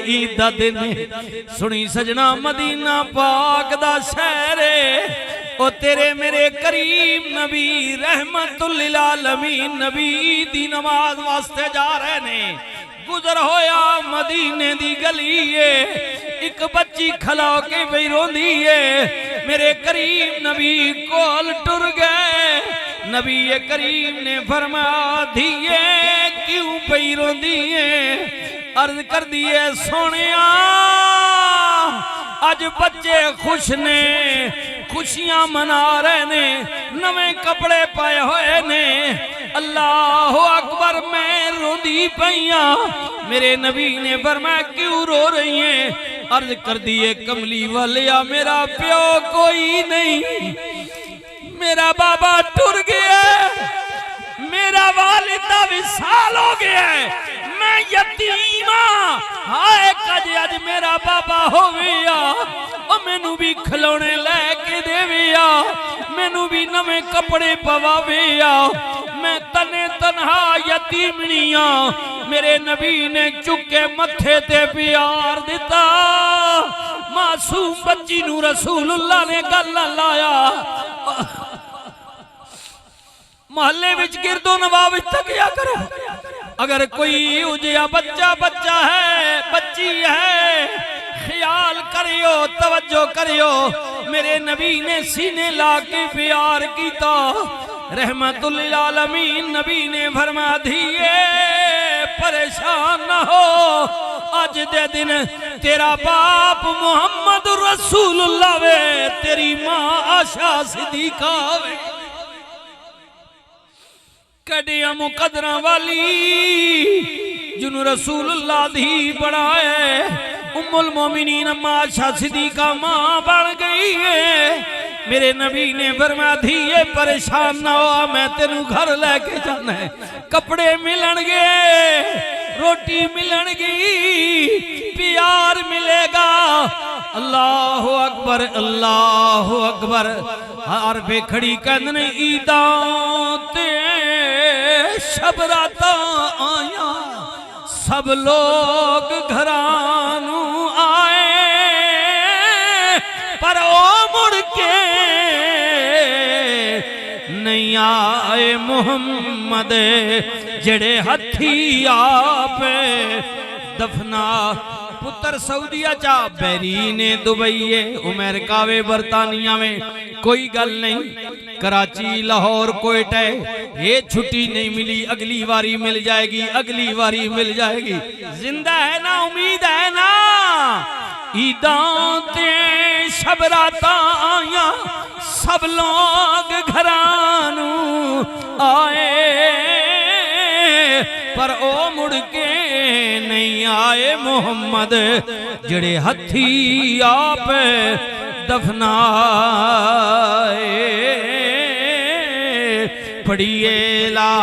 عید دا دن سنی سجنا مدینہ پاک دا شہر او تیرے میرے کریم نبی رحمت للعالمین نبی دی نماز واسطے جا رہے نے گزر ہویا مدینے دی گلی ایک بچی کھلا کے بھی روندی میرے کریم نبی کول ٹر گئے نبی کریم نے فرمایا دھیے کیوں پئی روندی عرض کر دیے سونیا آج بچے خوش نے خوشیاں منا رہے نے نویں کپڑے پائے ہوئے نے اللہ اکبر میں روندی پئیاں میرے نبی نے فرمایا کیوں رو رہی ہیں عرض کر دیے کملی والیا میرا پیو کوئی نہیں میرا بابا ٹر گیا میرا والدہ وصال ہو گیا میں یتیماں ہائے کج اج میرا بابا ہو گیا او مینوں بھی کھلونے لے کے دے ویا مینوں بھی نویں کپڑے پوا ویا میں تنے تنہا یتیمنیاں میرے نبی نے چکے متھے تے پیار دیتا معصوم بچی نو رسول اللہ نے گل لایا محلے وچ گرد و نواح وچ تکیا کرو اگر کوئی اجیا بچہ ہے بچی ہے خیال کریو توجہ کریو میرے نبی نے سینے لا کے پیار کیتا رحمت للعالمین نبی نے فرما دھیے پریشان نہ ہو آج دے دن تیرا باپ محمد رسول اللہ وے تیری ماں عائشہ صدیقہ وے کڑیا مقدرہ والی جنو رسول اللہ دی بڑھائے ام المومنین عائشہ صدیقہ ماں بڑھ گئی ہے میرے نبی نے فرمایا دھیے پریشان نہ ہو میں تینوں گھر لے کے جانا ہے کپڑے ملن گے روٹی ملن گی پیار ملے گا اللہ اکبر اللہ اکبر ہر بے کھڑی کہندنے عیداں تے شب راتاں آیا سب لوگ گھرانوں آئے پر او مڑ کے نہیں آئے محمد جڑے ہتھی آپ دفنا پتر سعودیہ چا بیرین دبئی امریکہ وے برطانیہ میں کوئی گل نہیں کراچی لاہور کوئٹہ یہ چھٹی نہیں ملی اگلی واری مل جائے گی اگلی واری مل جائے گی زندہ ہے نا امید ہے نا عیداں تے شب راتاں آیاں سب لوگ گھرانوں آئے پر او مڑ کے نہیں آئے محمد جڑے ہتھی آپ دفنائے پڑھیے لا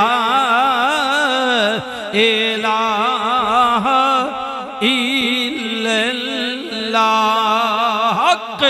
الہ الا اللہ حق